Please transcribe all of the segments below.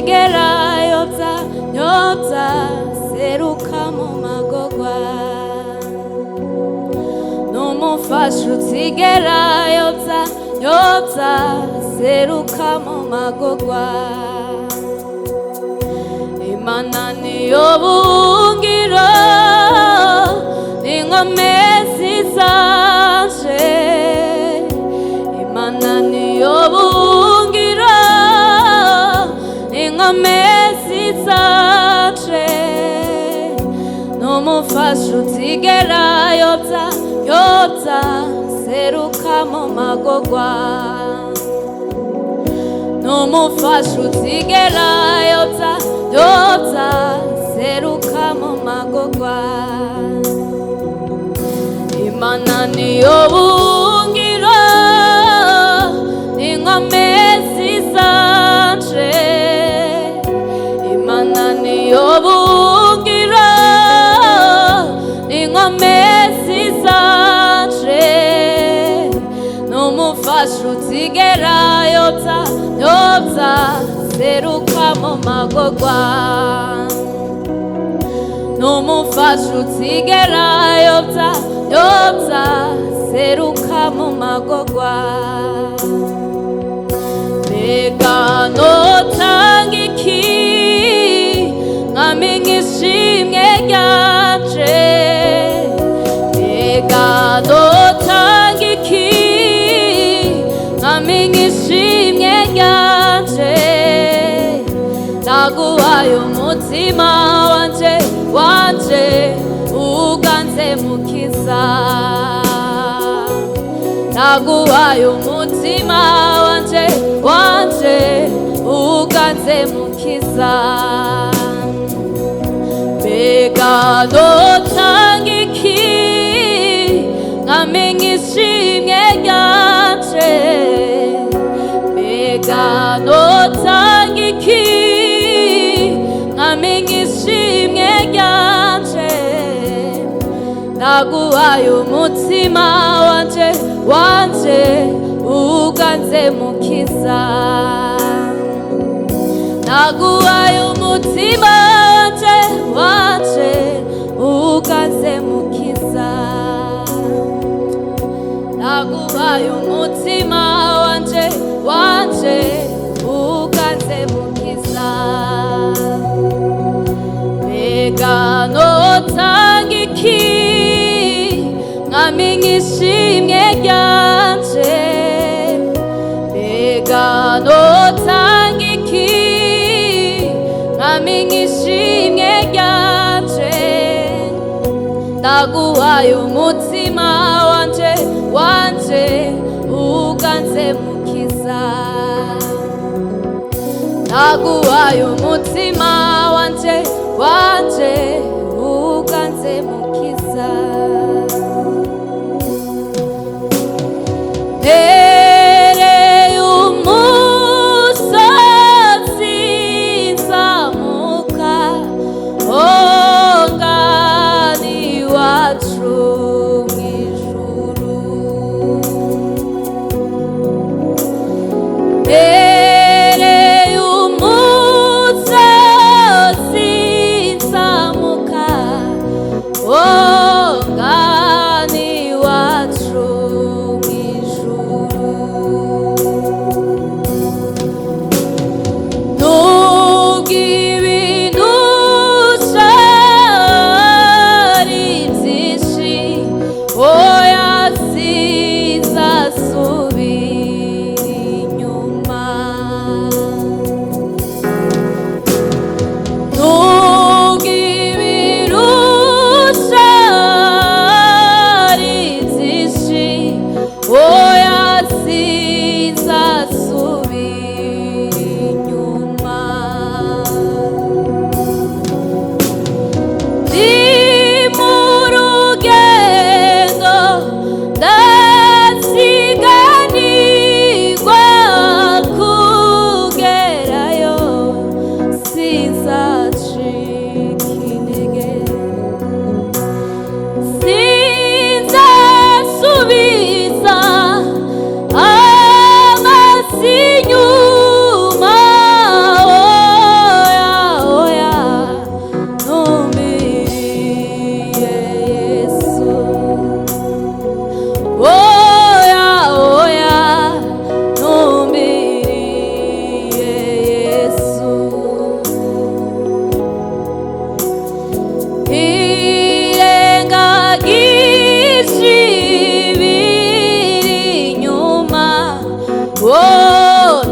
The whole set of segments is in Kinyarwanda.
utigera yobya seruka mu magorwa n'umufasha utigera yobya seruka mu magorwa Imana niyo buhungiro n'inkomezi zanje Imana niyo buhungiro n'inkomezi zanje n'umufasha utigera yobya seruka mu magorwa n'umufasha utigera yobya seruka mu magorwa Imana niyo buhungiro n'inkomezi zanje Imana niyo buhungiro n'inkomezi zanje n'umufasha utigera yobya seruka mu magorwa n'umufasha utigera yobya seruka mu magorwa mbega notanga iki nkamenya ishimwe ryanje mbega notanga iki nkamenya ishimwe ryanje ndaguhaye umutima wanje uganze mukiza ndaguhaye umutima wanje uganze mukiza mbega notanga iki nkamenya ishimwe ryanje mbega notanga iki nkamenya ishimwe ryanje ndaguhaye umutima wanje uganze mukiza ndaguhaye umutima wanje uganze mukiza ndaguhaye umutima wanje uganze mukiza mbega notanga iki nkamenya ishimwe ryanje mbega notanga iki nkamenya ishimwe ryanje ndaguhaye umutima wanje uganze mukiza ndaguhaye umutima wanje uganze mukiza Nereye umusozi nzamuka ngana iwacu mw'ijuru Nereye umusozi nzamuka ngana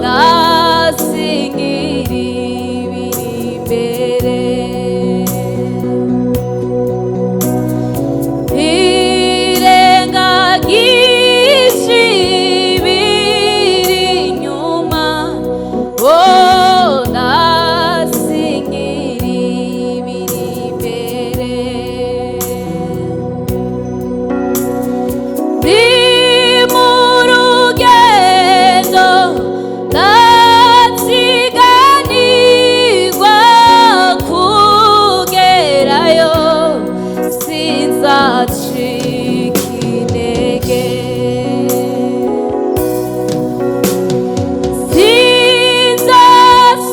nasingira ibiri imbere, ntirengagije ibiri inyuma, nasingira ibiri imbere. Ndi mu rugendo ndatsiganirwa kugerayo, sinzacika intege,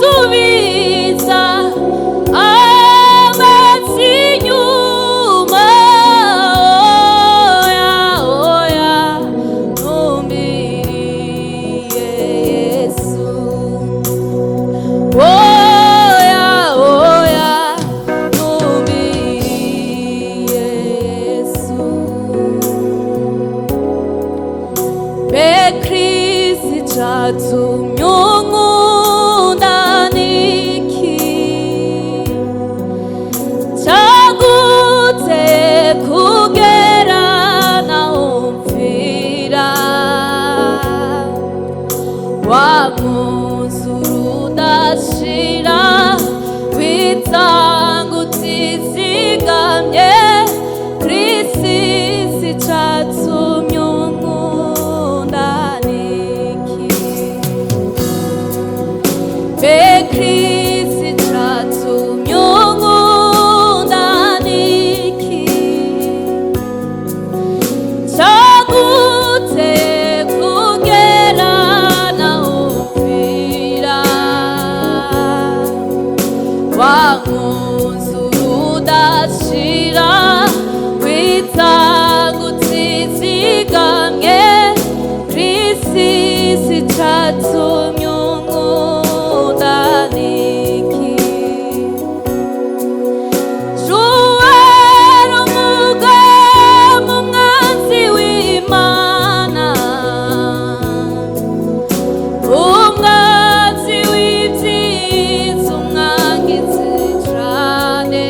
sinzasubiza amaso inyuma, oya ntumbiriye Yesu, oya ntumbiriye Yesu. Mbe Kristo icatumye unkunda niki? Caguteye kugera naho mpfira, wamwuzura udashira, witanga utizigamye. Kristo icatumye unkunda niki? Mbe Kristo icatumye unkunda niki? Caguteye kugera naho mpfira, wamwuzura udashira, witanga utizigamye. Kristo icatumye unkunda niki? Juwera umugabo umwanzi w'Imana, umwanzi w'ibyiza, umwangizi cane.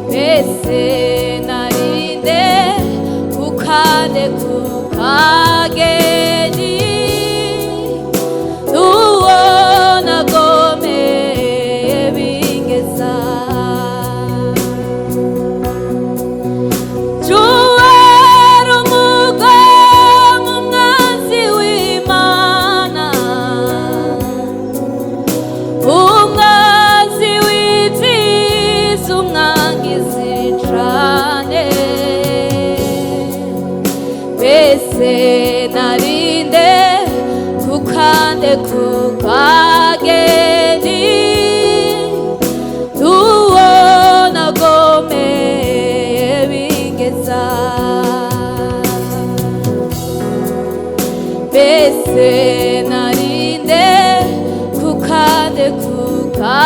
Mbese narinde kukande kukageni, uwo nagomeye bingeza. Juwera umugabo umwanzi w'Imana, umwanzi w'ibyiza, umwangizi cane. Mbese narinde kukande kukageni, uwo nagomeye bingeza. Mbese narinde kukande kukageni,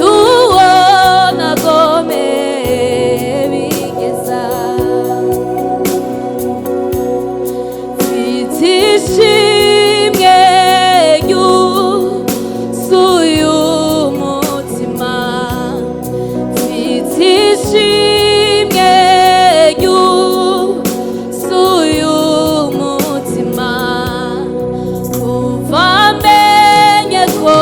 uwo nagomeye bingeza. Mfite ishimwe ryuzuye umutima, mfite ishimwe ryuzuye umutima, kuva menye ko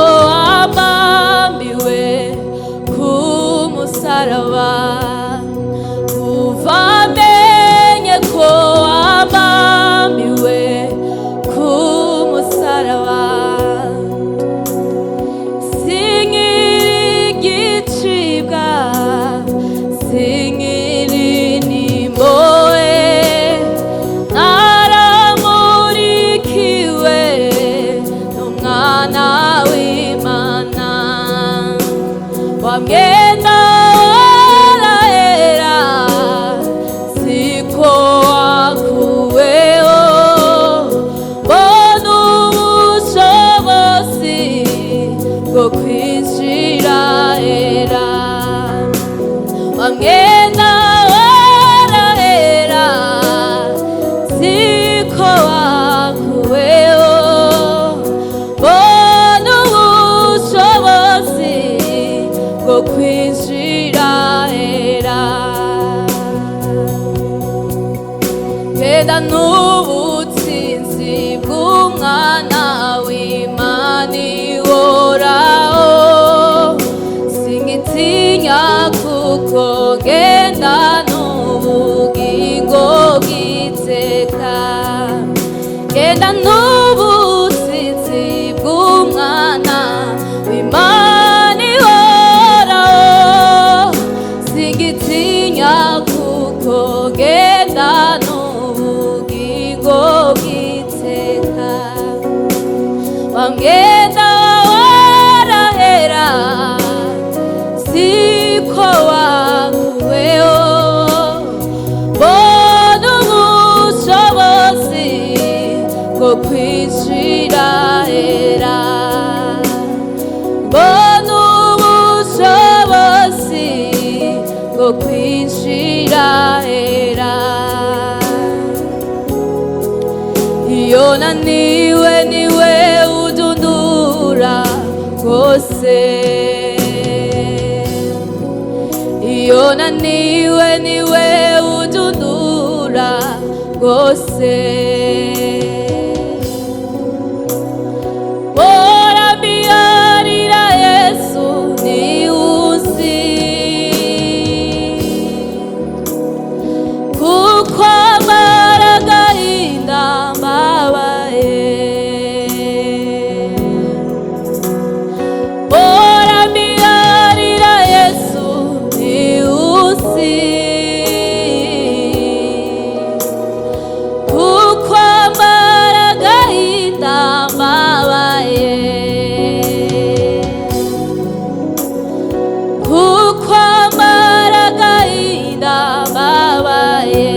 genda n'ubutsinzi bw'umwana w'Imana ihoraho, singitinya kuko genda n'ubugingo bw'iteka, genda n'ubutsinzi bw'umwana w'Imana ihoraho, singitinya kuko genda n'ubugingo bw'iteka. Wangenda warahera siko wakuweho, bona ubushobozi bwo kwinjira hera, bona ubushobozi bwo kwinjira hera. Iyo naniwe niwe udundura rwose, iyo naniwe niwe udundura rwose. Borambiyarira Yesu niwuzi, kuko amara agahinda mbabaye. Borambiyarira Yesu niwuzi, kuko amara agahinda mbabaye, kuko amara agahinda mbabaye.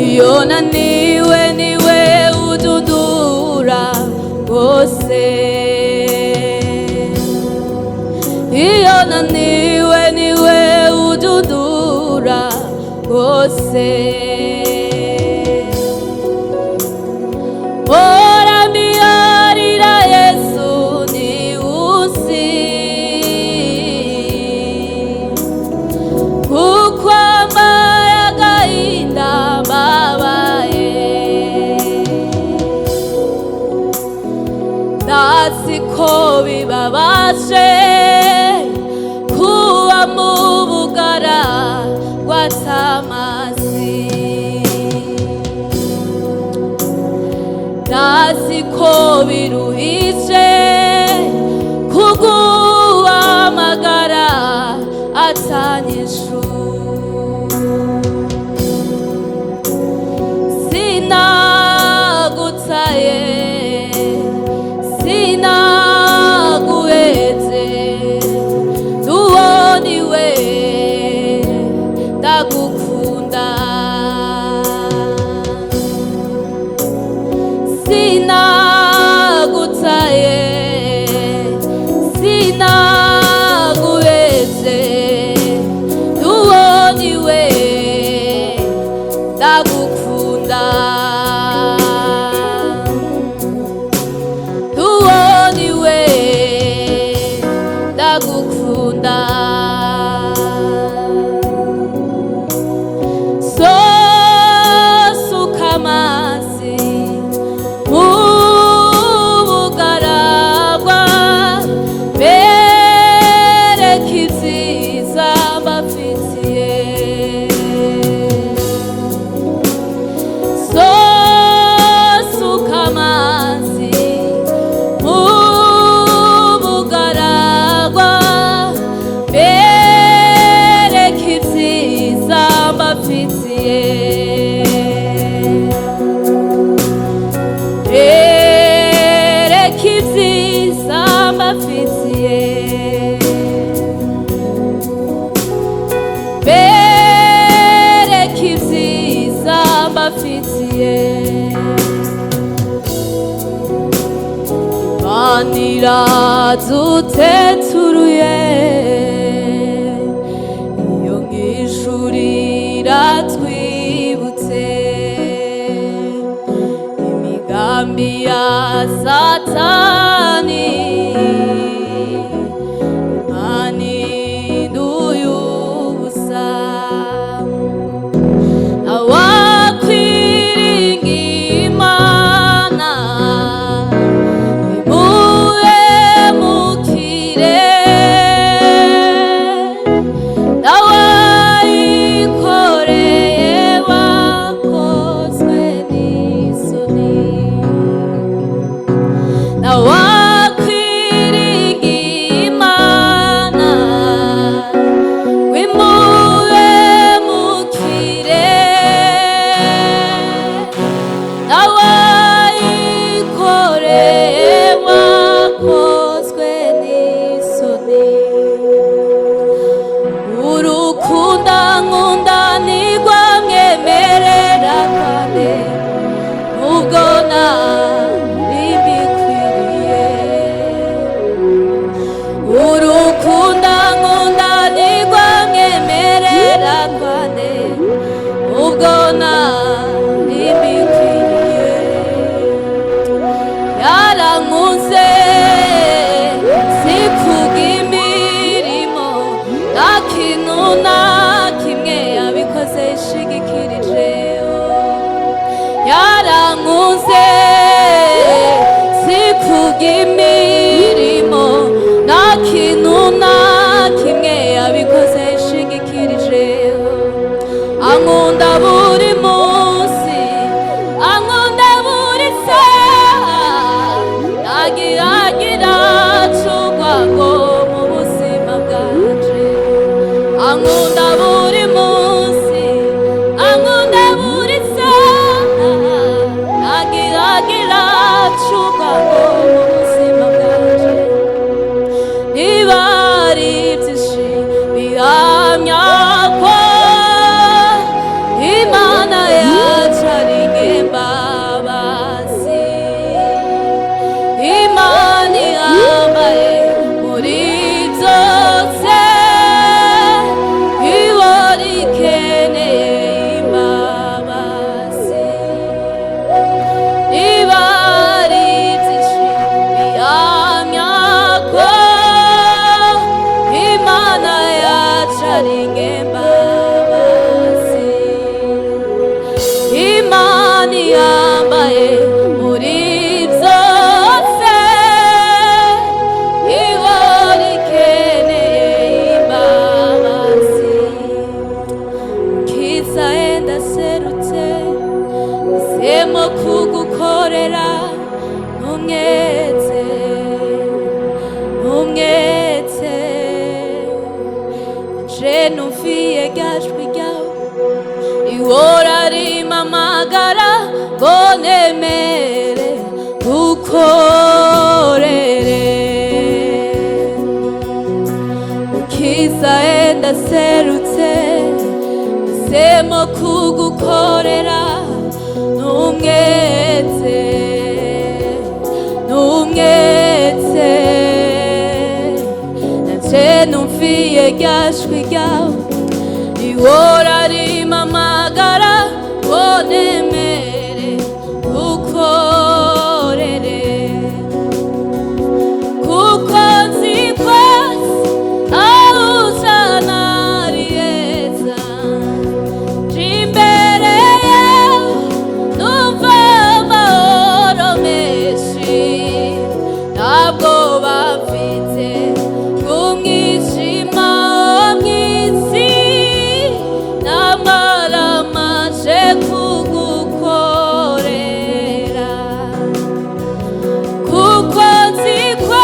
Iyo naniwe niwe udundura rwose, iyo naniwe niwe udundura rwose. Borambiyarira Yesu niwuzi, kuko amara agahinda mbabaye. Ndazi ko bibabaje kuba mu bugara bw'atamazi, ndazi ko biruhije kuguhamagara atanyishu. Sinagutaye, sinaguheze, nuwoniwe ndagukunda. Sinagutaye, sinaguheze, nuwoniwe ndagukunda. Nuwoniwe ndagukunda. Sosuka amazi mu bugaragwa, bereka ibyiza mbafitiye. Sosuka amazi mu bugaragwa, bereka ibyiza mbafitiye. Bereka ibyiza mbafitiye, bereka ibyiza mbafitiye. Manira duteturuye, iyo nk'ijurira twibutse imigambi ya Satani, Imana iduye ubusa. ankunda buri munsi, ankunda buri saha, nagihagira cugwago mu buzima bwanje. Ankunda buri munsi, ankunda buri saha, nagihagira cugwago mu buzima bwanje. Niba ari byinshi bihamya ko Imana yacu ari nk'imbabazi, Imana ihambaye muri byose, ihora ikeneye imbabazi. Niba ari byinshi bihamya ko Imana yacu ari nk'imbabazi, Imana ihambaye muri byose, ihora ikeneye imbabazi. Mukiza yenda serutse, isemo kugukorera, ntumwete, ntumwete. Je numviye rya jwi ryawe ihora rimpamagara ngo nemere ngukorere. Mukiza yenda serutse, isemo kugukorera, ntumwete, ntumwete. Nanje numviye rya jwi ryawe ihora rimpamagara ngo nemere ngukorere. Kuko nzi ko aho uzana ari heza, nje imbere yawe numva amahoro menshi, ntabwo bamfite umwijima wo mw'isi, namaramaje kugukorera. Kuko nzi ko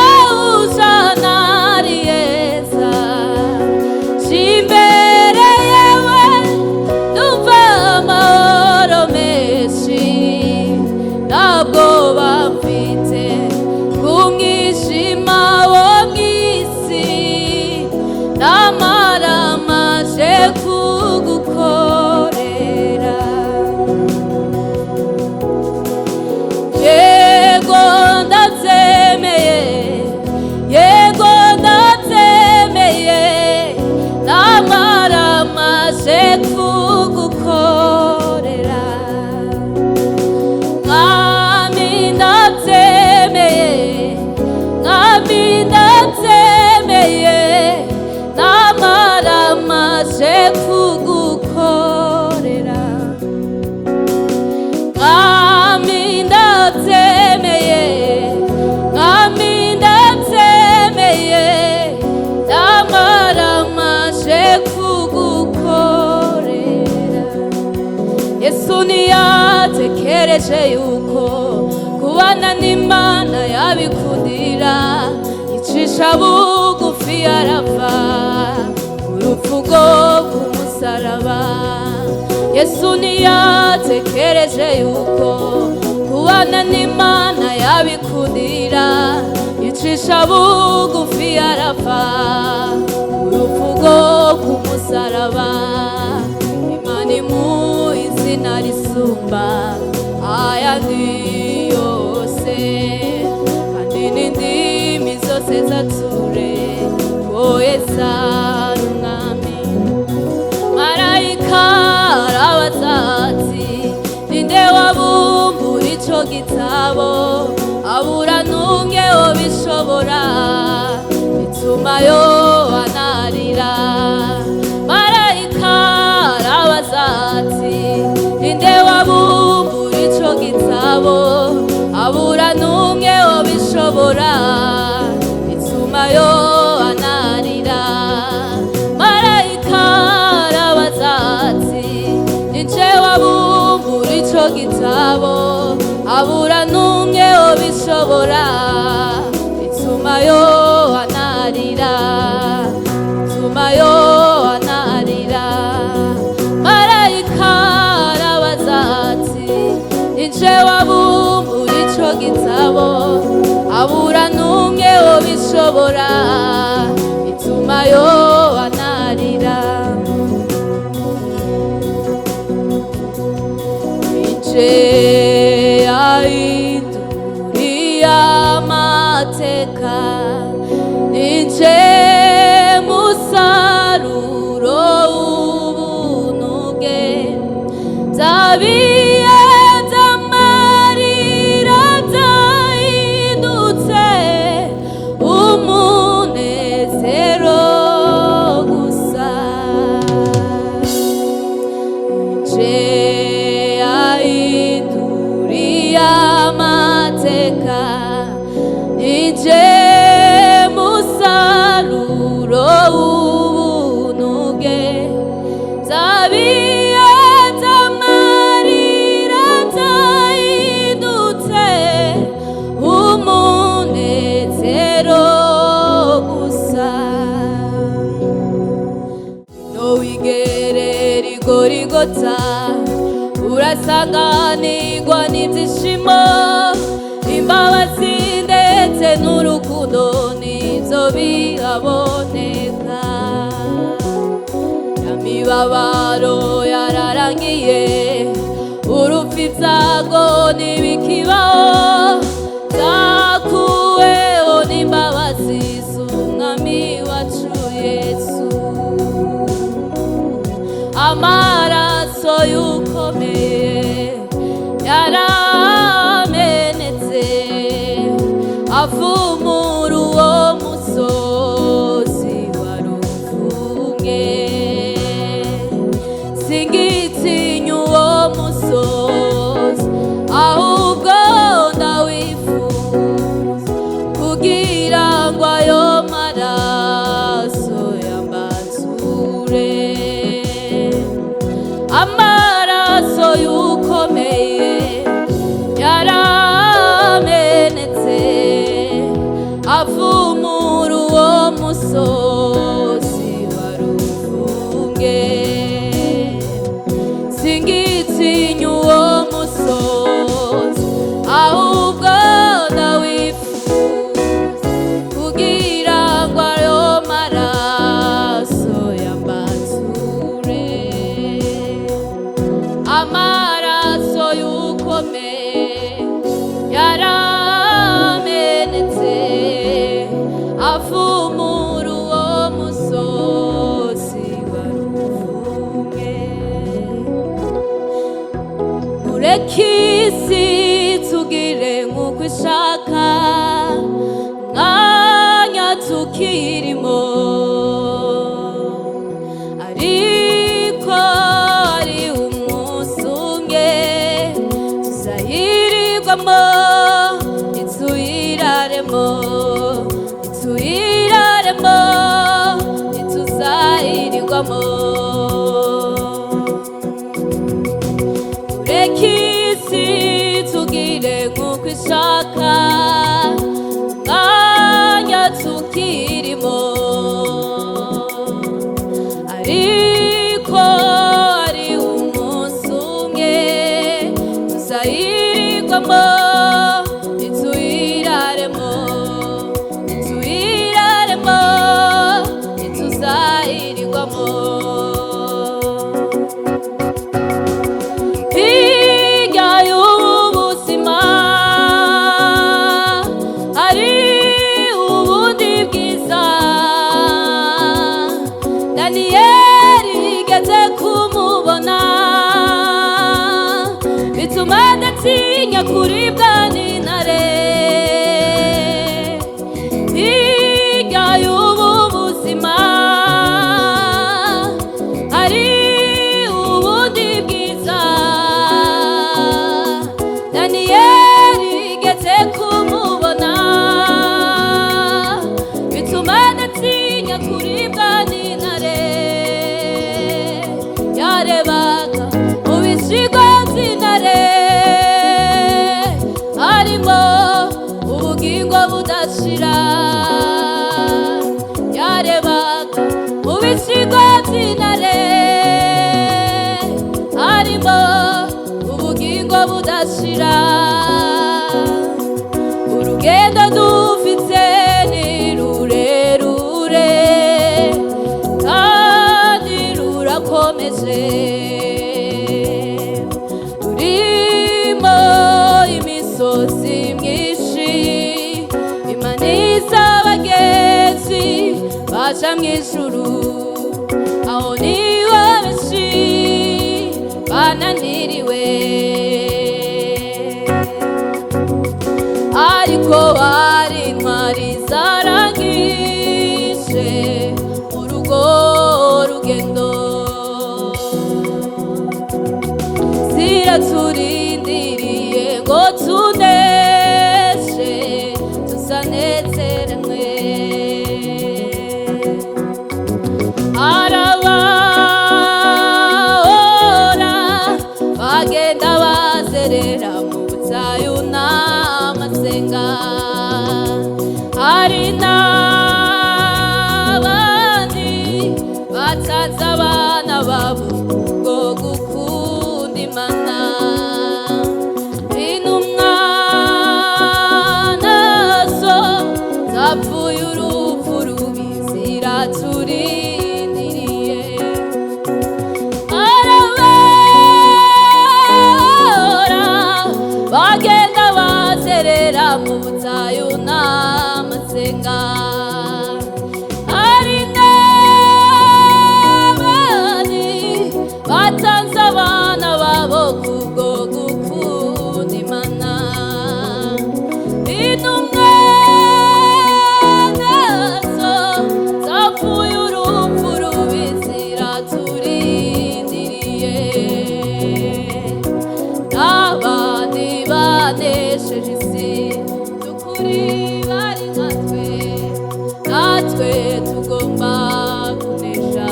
aho uzana ari heza, nje imbere yawe numva amahoro menshi, ntabwo bamfite umwijima wo mw'isi, namaramaje kugukorera. Yego ndabyemeye, yego ndabyemeye, namaramaje kugukorera. Mwami ndabyemeye, mwami ndabyemeye, namaramaje kugukorera. Mwami ndabyemeye, mwami ndabyemeye, namaramaje kugukorera. Yesu ntiyatekereje yuko kubana n'Imana yabikundira, yicisha bugufi arapfa urupfu rwo kumusaraba. Yesu ntiyatekereje yuko kubana n'Imana yabikundira, yicisha bugufi arapfa urupfu rwo kumusaraba. Imana imuha izina risumba ayandi yose, kandi n'indimi zose zature ngo Yesu ari umwami. Marayika arabaza ati, ninde wabumbura ico gitabo? Abura n'umwe wobishobora, bituma Yohana arira. Marayika arabaza ati, ninde wabumbura ico gitabo? Abura n'umwe wobishobora, bituma Yohana arira. Marayika arabaza ico gitabo abura n'umwe wobishobora bituma yohanarira marayika arabaza ati nije wabumbura ico gitabo abura n'umwe wobishobora bituma yohanarira nije yahinduriye amateka nije musaruro w'ubuntu bwe byabiye by'amarira byahindutse umunezero gusa nije yahinduriye amateka nije musaruro w'ubuntu bwe byabiye by'amarira byahindutse umunezero gusa no wigerera igorigota urasanganirwa n'ibyishimo imbabazi ndetse n'urukundo nibyo bihaboneka ya mibabaro yararangiye urupfu ibyago ntibikibaho byakuweho n'imbabazi z'umwami wacu Yesu amaraso y'ukomeye yaramenetse avumura uwo musozi warufunge singitinya uwo musozi ahubwo ndawifuza kugira ngo ayo maraso yambature amaraso y'ukomeye yaramenetse avumura uwo musozi warufunge singitinya uwo musozi ahubwo ndawifuza kugira ngo ayo maraso yambature amaraso y'ukomeye yaramenetse avumura uwo musozi warufunge mureke isi tugire nk'uko ishaka mwanya tukirimo ariko ari umunsi umwe tuzayirirwamo ituyiraremo ituzayirirwamo mureke isi tugire nk'uko ishaka mwanya tukirimo ariko ari umunsi umwe tuzayirirwamo ituyiraremo ituzayirirwamo hirya y'ubuzima hari ubundi bwiza Daniyeli yigeze kumubona bituma adatinya kuribwa n'intare hirya y'ubu buzima hari ubundi bwiza Daniyeli yigeze kumubona bituma adatinya kuribwa n'intare yarebaga mu bisigo by'intare urakomeje urimo imisozi myinshi imaniza abagenzi baja mw'ijuru aho niho benshi bananiriwe ariko bari intwari zarangije urugo rugendo ziraturindiriye ngo tuneshe tusanezeranwe arabahora bagenda bazerera mu butayu n'amasenga hari n'abandi batanze abana babo bwo gukunda Imana intumwa nazo zapfuye urupfu rubi ziraturindiriye arabahora bagenda bazerera mu butayu n'amasenga hari n'abandi batanze abana babo kubwo gukunda Imana intumwa nazo zapfuye urupfu rubi ziraturindiriye n'abandi banesheje isi by'ukuri bari natwe tugomba kunesha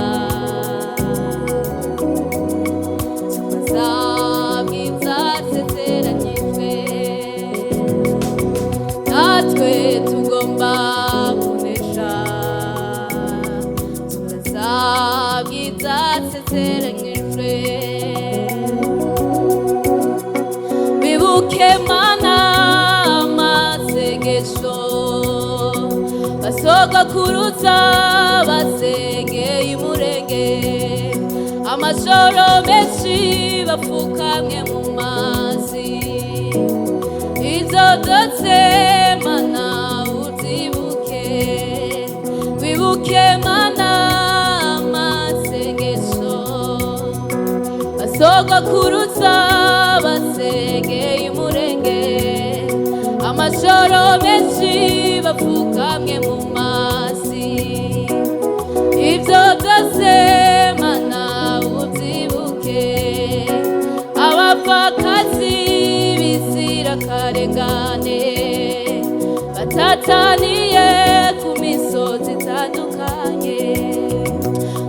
tukazabwiza sezeranyijwe natwe tugomba kunesha tukazabwiza sezeranyijwe bibuke Mana amasengesho basogokuruza basengeye umurenge amajoro menshi bapfukamye mu mazi izo byose Mana uzibuke wibuke Mana amasengesho basogokuruza basengeye umurenge amajoro menshi bapfukamye mu mazi ibyo byose Mana ubyibuke abapfakazi b'inzirakarengane batataniye ku misozi itandukanye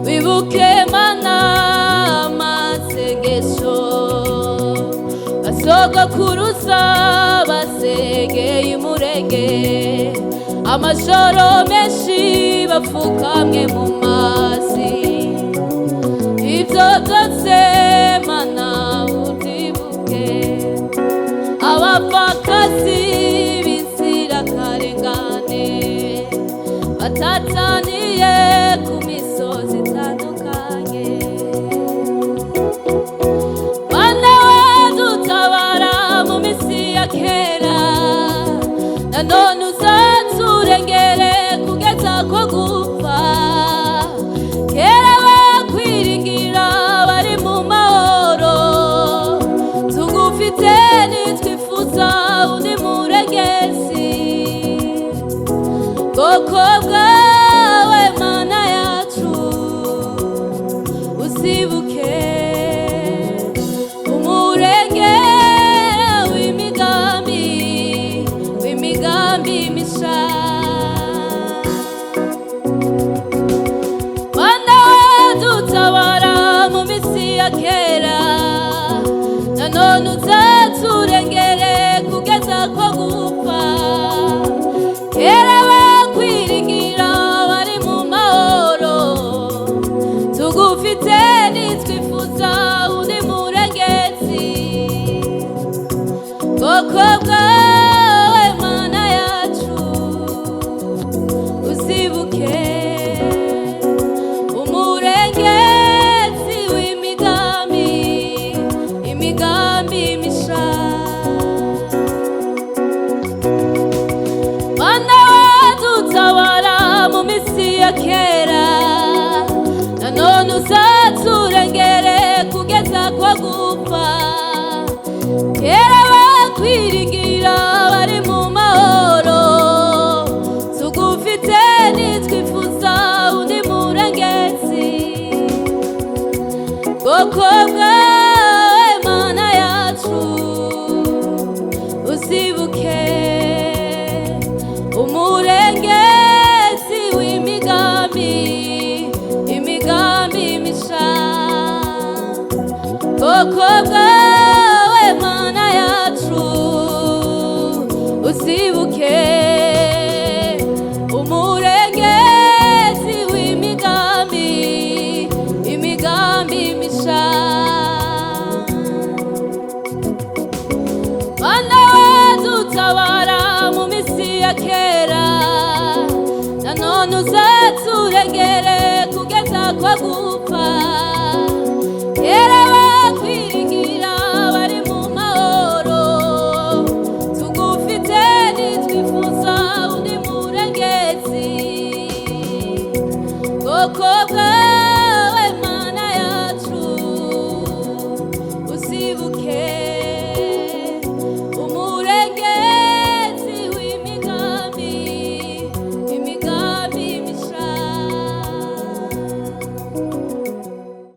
wibuke Mana amasengesho basogokuruza basengeye umurenge amajoro menshi bapfukamye mu mazi ibyo byose Mana ubyibuke abapfakazi b'inzirakarengane batataniye ku misozi itandukanye Mana wadutabara mu misi ya kera nanone uzaturengere kugeza ko gupfa kera bakwiringira bari mu mahoro tugufite nitwifuza undi murengezi bwoko bwawe Mana yacu uzibuke umurengera w'imigambi misha Mana wadutabara mu misi ya kera nanone uzaturengere kugeza ko gupfa kera bakwiringira bari mu mahoro tugufite nitwifuza undi murengezi bwoko bwawe Mana yacu uzibuke umurengezi uzaturengere kugeza kwa gupfa. Kera bakwiringira bari mu mahoro, tugufite nitwifuza undi murengezi. Bwoko bwawe Mana yacu, uzibuke umurengezi w'imigambi, imigambi misha. Bwoko bwawe Mana yacu, uzibuke umurengezi w'imigambi, imigambi misha. Mana wadutabara mu misi ya kera, nanone uzaturengere kugeza kwa gupfa. Kera bakwiringira bari mu mahoro, tugufite nitwifuza undi murengezi. Koko